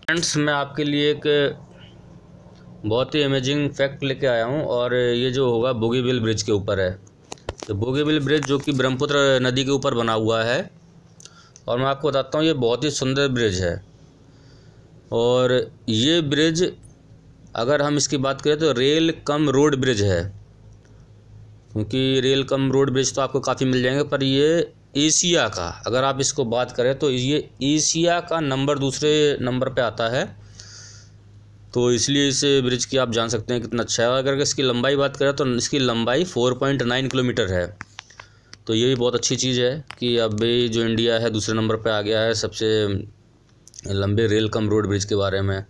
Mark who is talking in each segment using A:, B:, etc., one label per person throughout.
A: Friends, मैं आपके लिए एक बहुत ही अमेजिंग फैक्ट लेके आया हूँ और ये जो होगा बोगीबिल ब्रिज के ऊपर है। तो बोगीबिल ब्रिज जो कि ब्रह्मपुत्र नदी के ऊपर बना हुआ है और मैं आपको बताता हूँ ये बहुत ही सुंदर ब्रिज है। और ये ब्रिज अगर हम इसकी बात करें तो रेल कम रोड ब्रिज है, क्योंकि रेल कम रोड ब्रिज तो आपको काफ़ी मिल जाएंगे, पर ये एशिया का अगर आप इसको बात करें तो ये एशिया का दूसरे नंबर पे आता है। तो इसलिए इस ब्रिज की आप जान सकते हैं कितना अच्छा है। अगर इसकी लंबाई बात करें तो इसकी लंबाई 4.9 किलोमीटर है। तो ये भी बहुत अच्छी चीज़ है कि अब जो इंडिया है दूसरे नंबर पे आ गया है सबसे लंबे रेल कम रोड ब्रिज के बारे में।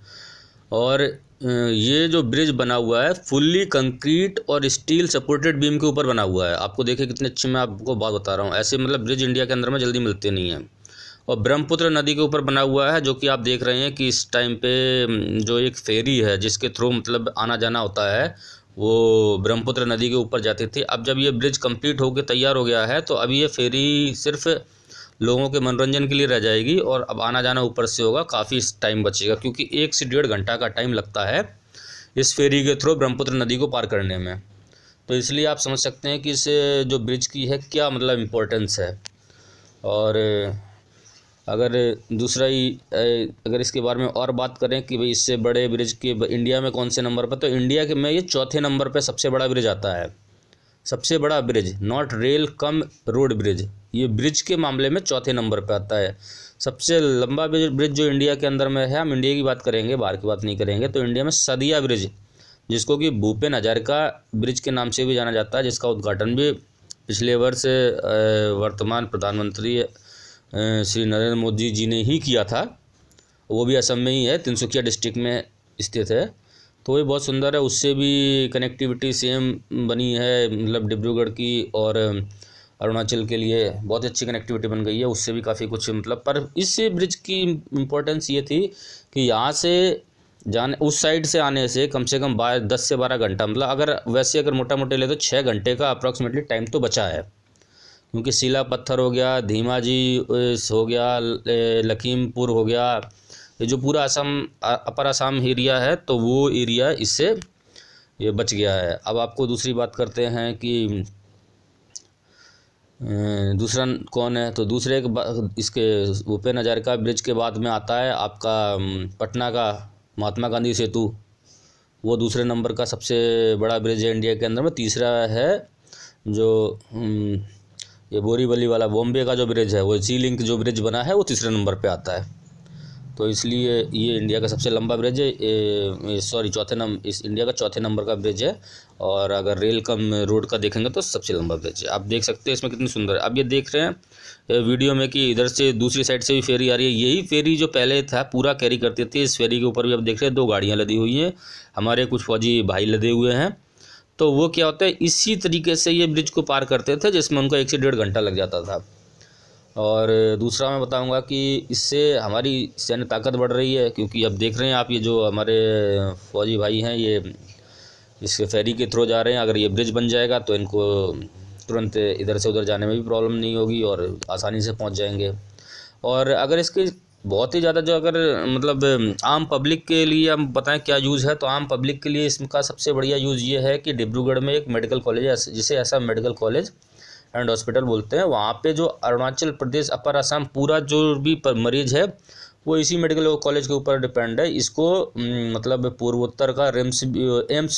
A: और ये जो ब्रिज बना हुआ है फुल्ली कंक्रीट और स्टील सपोर्टेड बीम के ऊपर बना हुआ है। आपको देखिए कितने अच्छे मैं आपको बात बता रहा हूँ। ऐसे ब्रिज इंडिया के अंदर में जल्दी मिलते नहीं हैं। और ब्रह्मपुत्र नदी के ऊपर बना हुआ है, जो कि आप देख रहे हैं कि इस टाइम पे जो एक फेरी है जिसके थ्रू आना जाना होता है वो ब्रह्मपुत्र नदी के ऊपर जाती थी। अब जब ये ब्रिज कंप्लीट होकर तैयार हो गया है तो अब ये फेरी सिर्फ लोगों के मनोरंजन के लिए रह जाएगी और अब आना जाना ऊपर से होगा। काफ़ी टाइम बचेगा, क्योंकि 1 से 1.5 घंटा का टाइम लगता है इस फेरी के थ्रू ब्रह्मपुत्र नदी को पार करने में। तो इसलिए आप समझ सकते हैं कि इस जो ब्रिज की है क्या इम्पोर्टेंस है। और अगर दूसरा ही अगर इसके बारे में और बात करें कि भाई इससे बड़े ब्रिज के इंडिया में कौन से नंबर पर, तो इंडिया के में ये चौथे नंबर पर सबसे बड़ा ब्रिज आता है। सबसे बड़ा bridge, not rail cum road bridge, ये ब्रिज के मामले में चौथे नंबर पे आता है। सबसे लंबा ब्रिज जो इंडिया के अंदर में है, हम इंडिया की बात करेंगे, बाहर की बात नहीं करेंगे, तो इंडिया में सदिया ब्रिज, जिसको कि भूपेन हजारिका ब्रिज के नाम से भी जाना जाता है, जिसका उद्घाटन भी पिछले वर्ष वर्तमान प्रधानमंत्री श्री नरेंद्र मोदी जी ने ही किया था। वो भी असम में ही है, तिनसुकिया डिस्ट्रिक्ट में स्थित है। तो ये बहुत सुंदर है। उससे भी कनेक्टिविटी सेम बनी है, डिब्रूगढ़ की और अरुणाचल के लिए बहुत अच्छी कनेक्टिविटी बन गई है। उससे भी काफ़ी कुछ पर इस ब्रिज की इम्पोर्टेंस ये थी कि यहाँ से जाने उस साइड से आने से कम 10 से 12 घंटा, अगर मोटा मोटे ले तो 6 घंटे का अप्रॉक्सीमेटली टाइम तो बचा है। क्योंकि सीला पत्थर हो गया, धीमाजी हो गया, लखीमपुर हो गया, ये जो पूरा असम अपर असम एरिया है, तो वो एरिया इससे ये बच गया है। अब आपको दूसरी बात करते हैं कि दूसरा कौन है, तो दूसरे इसके भूपेन हजारिका ब्रिज के बाद में आता है आपका पटना का महात्मा गांधी सेतु। वो दूसरे नंबर का सबसे बड़ा ब्रिज है इंडिया के अंदर में। तीसरा है जो ये बोरीवली वाला बॉम्बे का जो ब्रिज है, वो जी लिंक जो ब्रिज बना है, वो तीसरे नंबर पे आता है। तो इसलिए ये इंडिया का सबसे लंबा ब्रिज है, इस इंडिया का चौथे नंबर का ब्रिज है। और अगर रेल कम रोड का देखेंगे तो सबसे लंबा ब्रिज है। आप देख सकते हैं इसमें कितनी सुंदर है। अब ये देख रहे हैं वीडियो में कि इधर से दूसरी साइड से भी फेरी आ रही है। यही फेरी जो पहले था पूरा कैरी करती थी, इस फेरी के ऊपर भी आप देख रहे हैं 2 गाड़ियाँ लदी हुई हैं, हमारे कुछ फौजी भाई लदे हुए हैं। तो वो क्या होता है, इसी तरीके से ये ब्रिज को पार करते थे, जिसमें उनको 1 से 1.5 घंटा लग जाता था। और दूसरा मैं बताऊंगा कि इससे हमारी सैन्य ताकत बढ़ रही है, क्योंकि अब देख रहे हैं आप ये जो हमारे फौजी भाई हैं ये इस फेरी के थ्रू जा रहे हैं। अगर ये ब्रिज बन जाएगा तो इनको तुरंत इधर से उधर जाने में भी प्रॉब्लम नहीं होगी और आसानी से पहुंच जाएंगे। और अगर इसके बहुत ही ज़्यादा जो अगर आम पब्लिक के लिए हम बताएं क्या यूज़ है, तो आम पब्लिक के लिए इसका सबसे बढ़िया यूज़ ये है कि डिब्रूगढ़ में एक मेडिकल कॉलेज है, जिसे ऐसा मेडिकल कॉलेज एंड हॉस्पिटल बोलते हैं। वहाँ पे जो अरुणाचल प्रदेश अपर असम पूरा जो भी मरीज है वो इसी मेडिकल कॉलेज के ऊपर डिपेंड है। इसको पूर्वोत्तर का एम्स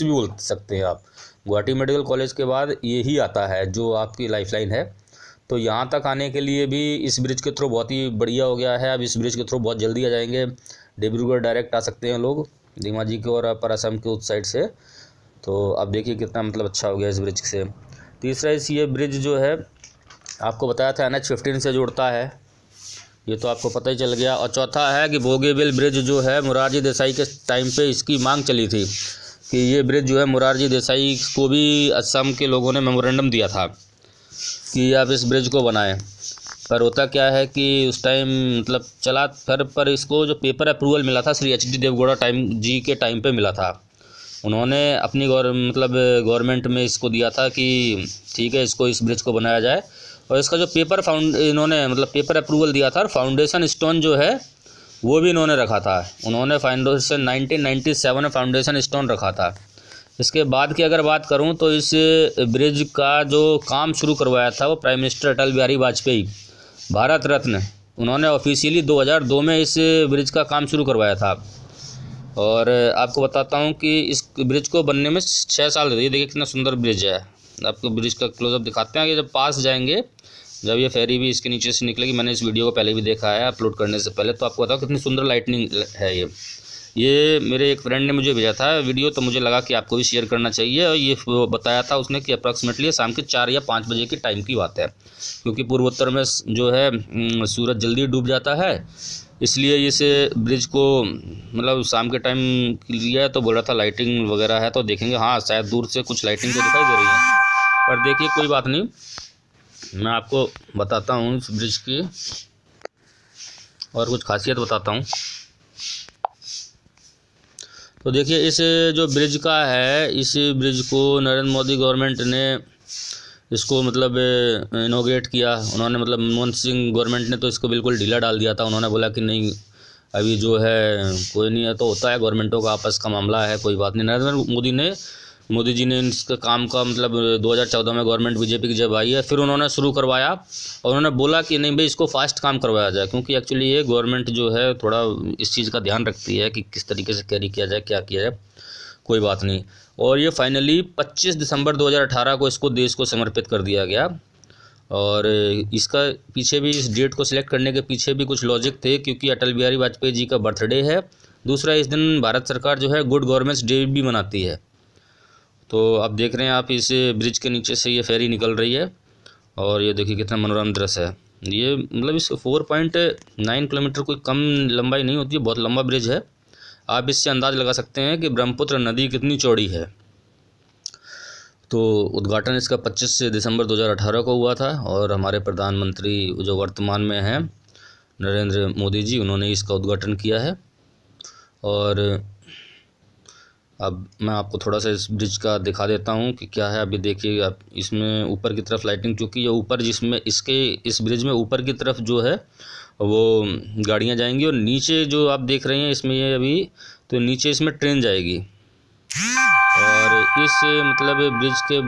A: भी बोल सकते हैं आप। गुवाहाटी मेडिकल कॉलेज के बाद यही आता है जो आपकी लाइफलाइन है। तो यहाँ तक आने के लिए भी इस ब्रिज के थ्रू बहुत ही बढ़िया हो गया है। अब इस ब्रिज के थ्रू बहुत जल्दी आ जाएंगे, डिब्रूगढ़ डायरेक्ट आ सकते हैं लोग धीमाजी के और अपर असम के उस साइड से। तो अब देखिए कितना अच्छा हो गया इस ब्रिज से। तीसरा ये ब्रिज जो है आपको बताया था NH-15 से जुड़ता है, ये तो आपको पता ही चल गया। और चौथा है कि बोगीबिल ब्रिज जो है मोरारजी देसाई के टाइम पे इसकी मांग चली थी कि ये ब्रिज जो है मोरारजी देसाई को भी असम के लोगों ने मेमोरेंडम दिया था कि आप इस ब्रिज को बनाएं। पर होता क्या है कि उस टाइम चला फिर, पर इसको जो पेपर अप्रूवल मिला था श्री HD देवगौड़ा जी के टाइम पे मिला था। उन्होंने अपनी गवर्नमेंट में इसको दिया था कि ठीक है इसको इस ब्रिज को बनाया जाए। और इसका जो पेपर अप्रूवल दिया था और फाउंडेशन स्टोन जो है वो भी इन्होंने रखा था। उन्होंने फाउंडेशन 1997 में फाउंडेशन स्टोन रखा था। इसके बाद की अगर बात करूं तो इस ब्रिज का जो काम शुरू करवाया था वो प्राइम मिनिस्टर अटल बिहारी वाजपेयी, भारत रत्न, उन्होंने ऑफिशियली 2002 में इस ब्रिज का काम शुरू करवाया था। और आपको बताता हूं कि इस ब्रिज को बनने में 6 साल लगे। देखिए कितना सुंदर ब्रिज है। आपको ब्रिज का क्लोजअप दिखाते हैं कि जब पास जाएंगे, जब ये फेरी भी इसके नीचे से निकलेगी। मैंने इस वीडियो को पहले भी देखा है अपलोड करने से पहले, तो आपको बताओ कितनी सुंदर लाइटनिंग है। ये मेरे एक फ्रेंड ने मुझे भेजा था वीडियो, तो मुझे लगा कि आपको भी शेयर करना चाहिए। और ये बताया था उसने कि अप्रॉक्सीमेटली शाम के 4 या 5 बजे की टाइम की बात है, क्योंकि पूर्वोत्तर में जो है सूरज जल्दी डूब जाता है, इसलिए इस ब्रिज को मतलब शाम के टाइम लिया है। तो बोल रहा था लाइटिंग वगैरह है, तो देखेंगे। हाँ, शायद दूर से कुछ लाइटिंग तो दिखाई दे रही है, पर देखिए कोई बात नहीं, मैं आपको बताता हूँ इस ब्रिज की और कुछ खासियत बताता हूँ। तो देखिए इस जो ब्रिज का है, इस ब्रिज को नरेंद्र मोदी गवर्नमेंट ने इसको मतलब इनॉग्रेट किया। उन्होंने मतलब मनमोहन सिंह गवर्नमेंट ने तो इसको बिल्कुल ढीला डाल दिया था। उन्होंने बोला कि नहीं अभी जो है कोई नहीं है, तो होता है गवर्नमेंटों का आपस का मामला है, कोई बात नहीं। नरेंद्र मोदी जी ने इसका काम का मतलब 2014 में गवर्नमेंट बीजेपी की जब आई है, फिर उन्होंने शुरू करवाया और उन्होंने बोला कि नहीं भाई इसको फास्ट काम करवाया जाए, क्योंकि एक्चुअली ये गवर्नमेंट जो है थोड़ा इस चीज़ का ध्यान रखती है कि किस तरीके से कैरी किया जाए, क्या किया जाए, कोई बात नहीं। और ये फाइनली 25 दिसंबर 2018 को इसको देश को समर्पित कर दिया गया। और इसका पीछे भी, इस डेट को सिलेक्ट करने के पीछे भी कुछ लॉजिक थे, क्योंकि अटल बिहारी वाजपेयी जी का बर्थडे है। दूसरा, इस दिन भारत सरकार जो है गुड गवर्नेंस डे भी मनाती है। तो आप देख रहे हैं, आप इस ब्रिज के नीचे से ये फेरी निकल रही है और ये देखिए कितना मनोरम दृश्य है। ये मतलब इस 4.9 किलोमीटर कोई कम लंबाई नहीं होती है, बहुत लंबा ब्रिज है। आप इससे अंदाज़ लगा सकते हैं कि ब्रह्मपुत्र नदी कितनी चौड़ी है। तो उद्घाटन इसका 25 दिसंबर 2018 को हुआ था और हमारे प्रधानमंत्री जो वर्तमान में हैं नरेंद्र मोदी जी, उन्होंने इसका उद्घाटन किया है। और अब मैं आपको थोड़ा सा इस ब्रिज का दिखा देता हूँ कि क्या है। अभी देखिए आप इसमें ऊपर की तरफ लाइटिंग, चूँकि ये ऊपर जिसमें इसके इस ब्रिज में ऊपर की तरफ जो है वो गाड़ियाँ जाएंगी, और नीचे जो आप देख रहे हैं इसमें ये अभी तो नीचे इसमें ट्रेन जाएगी। और इस मतलब ब्रिज के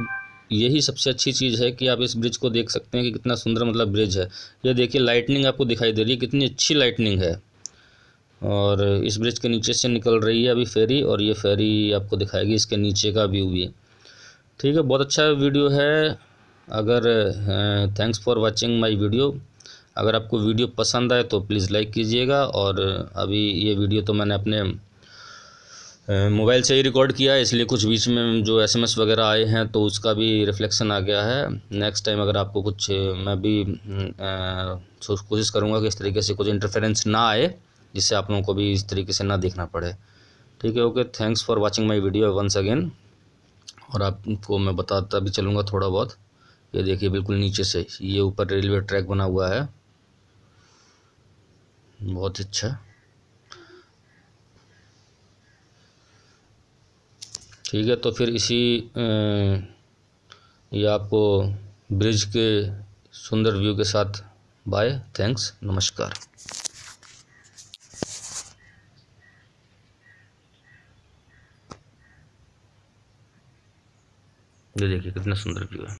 A: यही सबसे अच्छी चीज़ है कि आप इस ब्रिज को देख सकते हैं कि कितना सुंदर मतलब ब्रिज है। ये देखिए लाइटनिंग आपको दिखाई दे रही है, कितनी अच्छी लाइटनिंग है। और इस ब्रिज के नीचे से निकल रही है अभी फेरी, और ये फेरी आपको दिखाएगी इसके नीचे का व्यू भी। ठीक है, बहुत अच्छा वीडियो है। अगर thanks for watching my video. अगर आपको वीडियो पसंद आए तो प्लीज़ लाइक कीजिएगा। और अभी ये वीडियो तो मैंने अपने मोबाइल से ही रिकॉर्ड किया है, इसलिए कुछ बीच में जो SMS वगैरह आए हैं तो उसका भी रिफ्लेक्शन आ गया है। नेक्स्ट टाइम अगर आपको कुछ, मैं भी कोशिश करूँगा कि इस तरीके से कुछ इंटरफेरेंस ना आए, जिससे आप लोगों को भी इस तरीके से ना देखना पड़े। ठीक है, okay, thanks for watching my video once again. और आपको मैं बताता भी चलूँगा थोड़ा बहुत। ये देखिए बिल्कुल नीचे से ये ऊपर रेलवे ट्रैक बना हुआ है, बहुत अच्छा। ठीक है, तो फिर इसी ये आपको ब्रिज के सुंदर व्यू के साथ बाय, थैंक्स, नमस्कार। ये देखिए कितना सुंदर व्यू है।